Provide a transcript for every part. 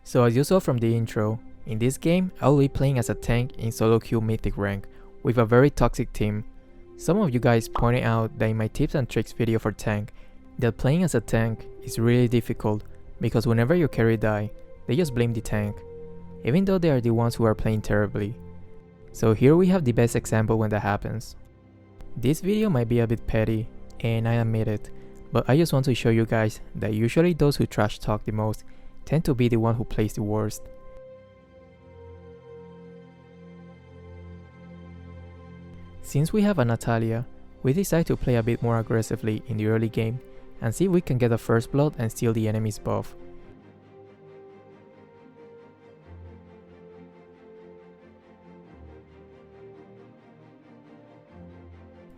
So as you saw from the intro, in this game I will be playing as a tank in solo queue mythic rank with a very toxic team. Some of you guys pointed out that in my tips and tricks video for tank, that playing as a tank is really difficult because whenever your carry die, they just blame the tank, even though they are the ones who are playing terribly. So here we have the best example when that happens. This video might be a bit petty, and I admit it, but I just want to show you guys that usually those who trash talk the most tend to be the one who plays the worst. Since we have a Natalia, we decide to play a bit more aggressively in the early game and see if we can get a first blood and steal the enemy's buff.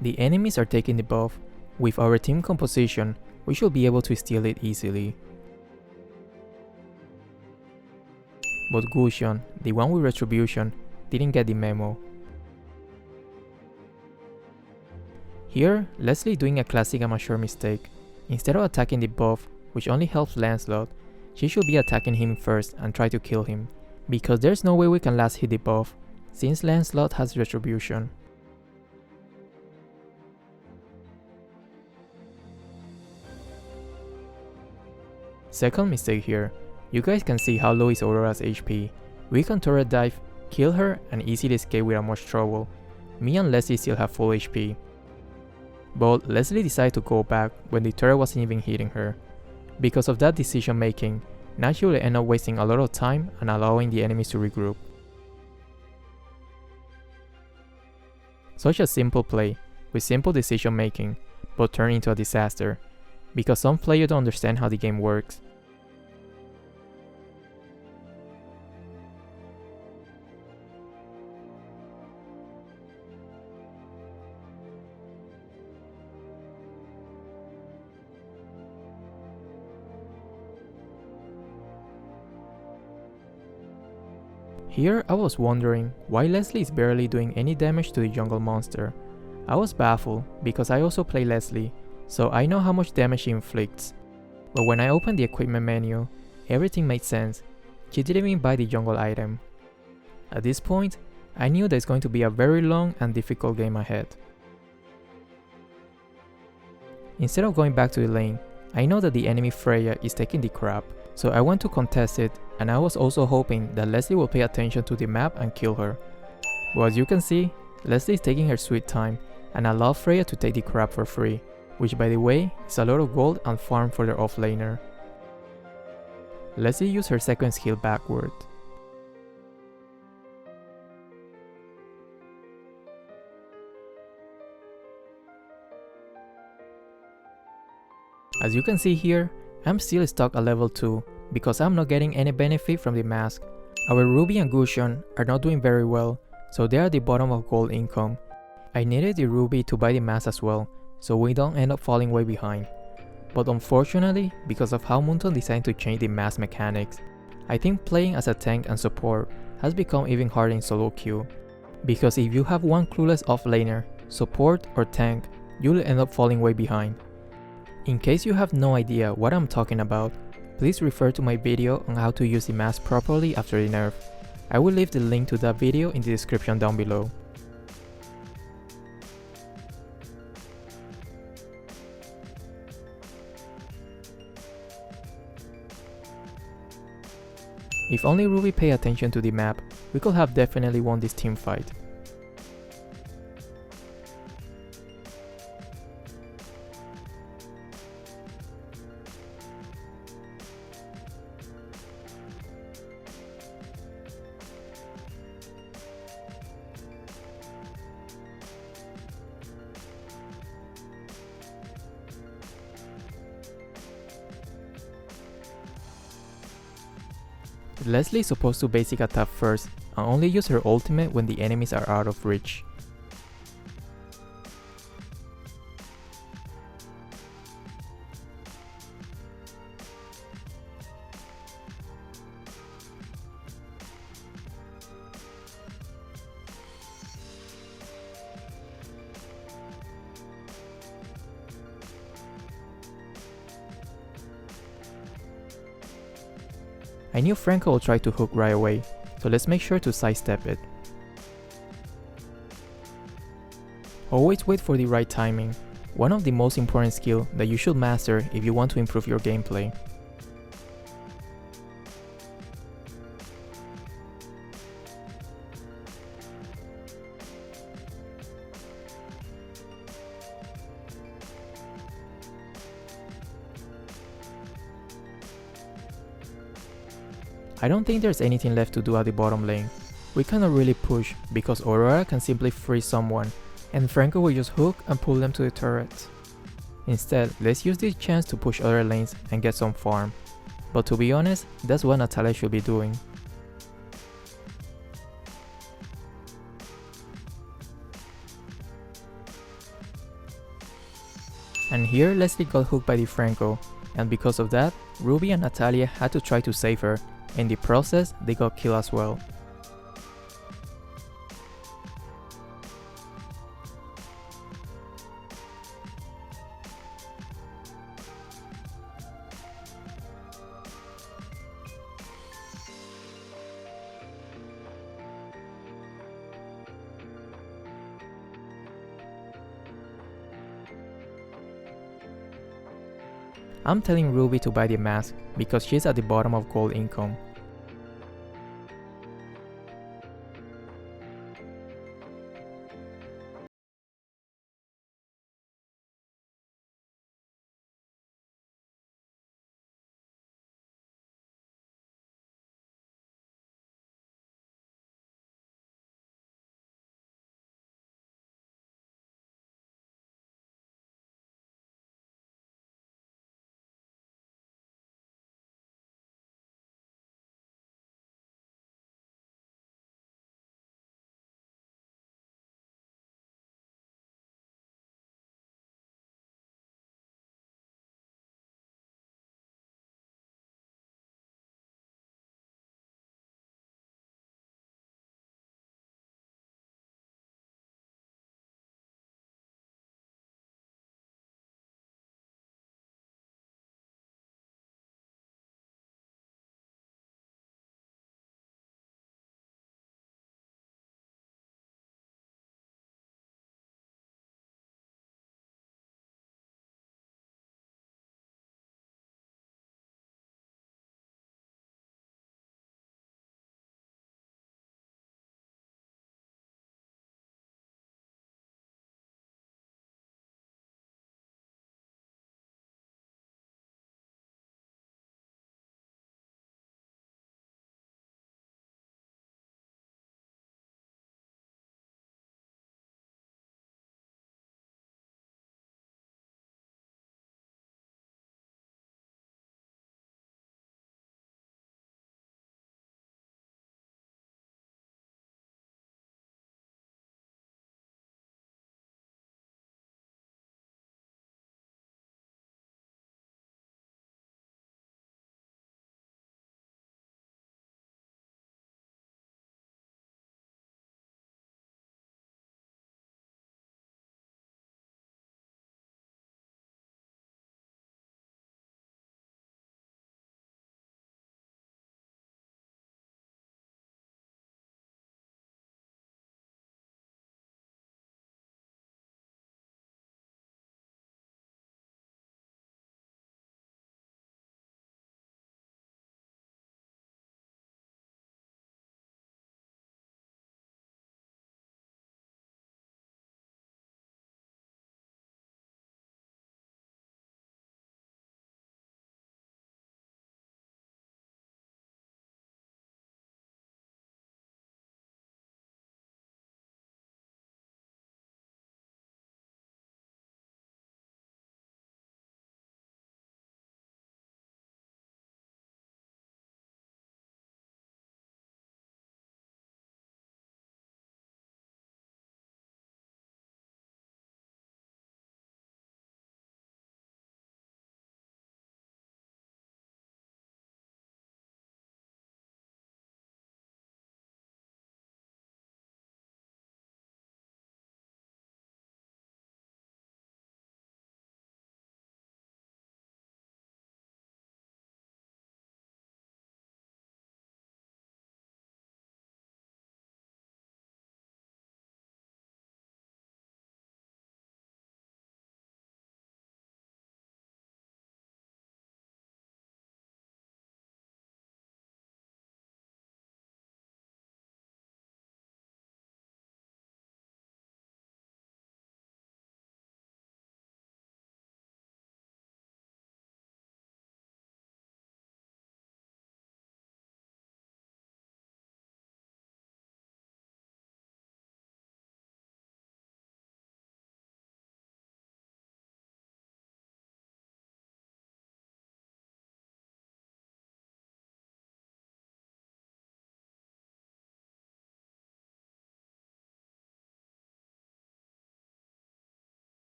The enemies are taking the buff. With our team composition, we should be able to steal it easily. But Gusion, the one with retribution, didn't get the memo. Here, Leslie doing a classic amateur mistake. Instead of attacking the buff, which only helps Lancelot, she should be attacking him first and try to kill him, because there's no way we can last hit the buff, since Lancelot has retribution. Second mistake here, you guys can see how low is Aurora's HP. We can turret dive, kill her and easily escape without much trouble. Me and Leslie still have full HP. But Leslie decided to go back when the turret wasn't even hitting her. Because of that decision making, now she will end up wasting a lot of time and allowing the enemies to regroup. Such a simple play, with simple decision making, but turned into a disaster, because some players don't understand how the game works. Here I was wondering why Leslie is barely doing any damage to the jungle monster. I was baffled because I also play Leslie, so I know how much damage she inflicts. But when I opened the equipment menu, everything made sense. She didn't even buy the jungle item. At this point, I knew there's going to be a very long and difficult game ahead. Instead of going back to the lane, I know that the enemy Freya is taking the crap, so I went to contest it, and I was also hoping that Leslie will pay attention to the map and kill her. But as you can see, Leslie is taking her sweet time and allowed Freya to take the crap for free, which by the way is a lot of gold and farm for their offlaner. Leslie used her second skill backward. As you can see here, I'm still stuck at level 2 because I'm not getting any benefit from the mask. Our Ruby and Gusion are not doing very well, so they are at the bottom of gold income. I needed the Ruby to buy the mask as well, so we don't end up falling way behind. But unfortunately, because of how Moonton decided to change the mask mechanics, I think playing as a tank and support has become even harder in solo queue. Because if you have one clueless offlaner, support or tank, you'll end up falling way behind. In case you have no idea what I'm talking about, please refer to my video on how to use the mask properly after the nerf. I will leave the link to that video in the description down below. If only Ruby paid attention to the map, we could have definitely won this team fight. Leslie is supposed to basic attack first and only use her ultimate when the enemies are out of reach. I knew Franco would try to hook right away, so let's make sure to sidestep it. Always wait for the right timing, one of the most important skills that you should master if you want to improve your gameplay. I don't think there's anything left to do at the bottom lane. We cannot really push because Aurora can simply freeze someone and Franco will just hook and pull them to the turret. Instead, let's use this chance to push other lanes and get some farm. But to be honest, that's what Natalia should be doing. And here Leslie got hooked by the Franco, and because of that, Ruby and Natalia had to try to save her. In the process, they got killed as well. I'm telling Ruby to buy the mask because she's at the bottom of gold income.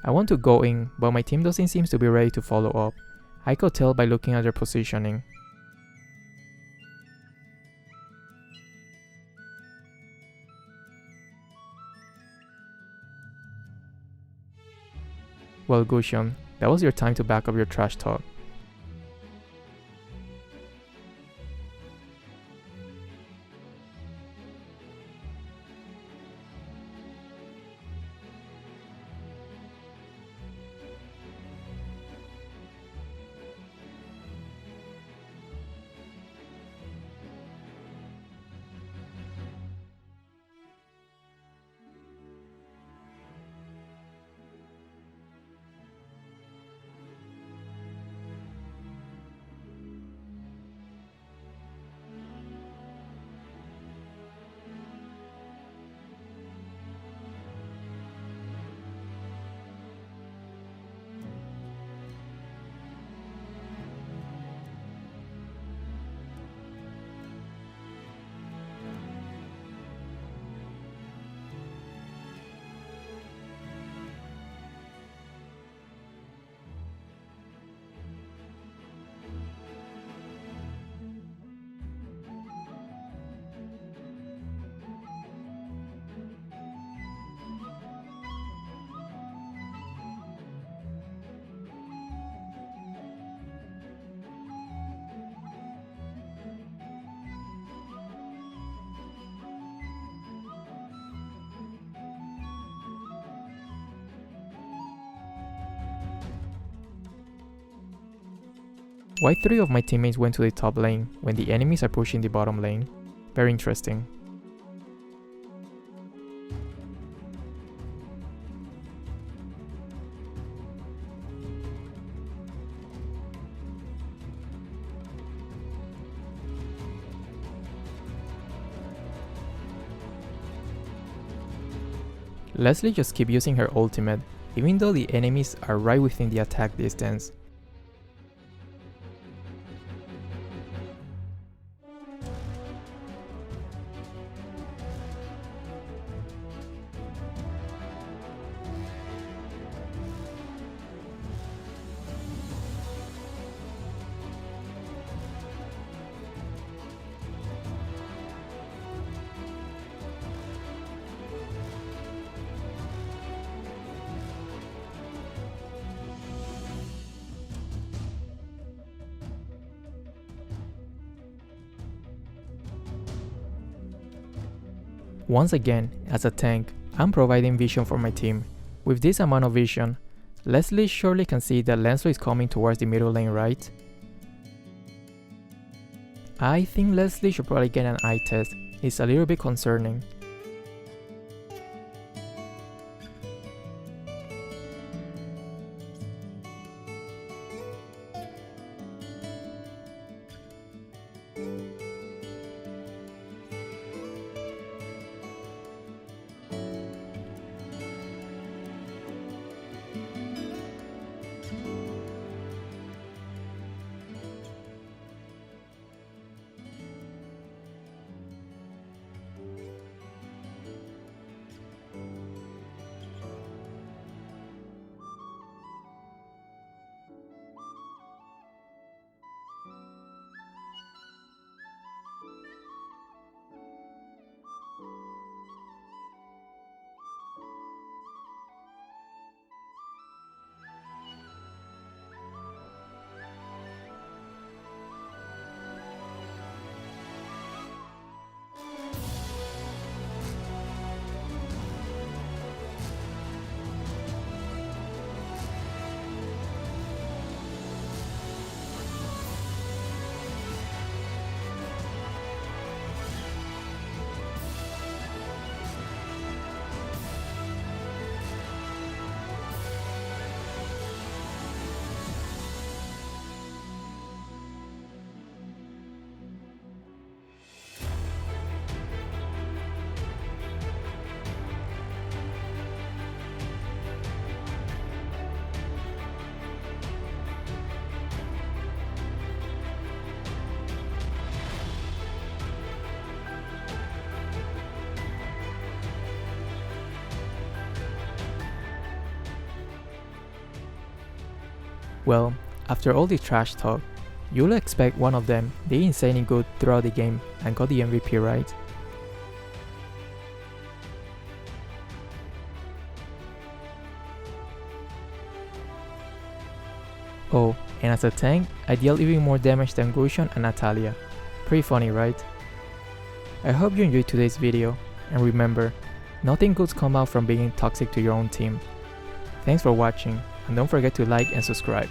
I want to go in, but my team doesn't seem to be ready to follow up. I could tell by looking at their positioning. Well, Gusion, that was your time to back up your trash talk. Why 3 of my teammates went to the top lane when the enemies are pushing the bottom lane? Very interesting. Leslie just keeps using her ultimate, even though the enemies are right within the attack distance. Once again, as a tank, I'm providing vision for my team. With this amount of vision, Leslie surely can see that Lancelot is coming towards the middle lane, right? I think Leslie should probably get an eye test. It's a little bit concerning. Well, after all the trash talk, you'll expect one of them did insanely good throughout the game and got the MVP, right? Oh, and as a tank, I deal even more damage than Gusion and Natalia. Pretty funny, right? I hope you enjoyed today's video, and remember, nothing good's come out from being toxic to your own team. Thanks for watching, and don't forget to like and subscribe.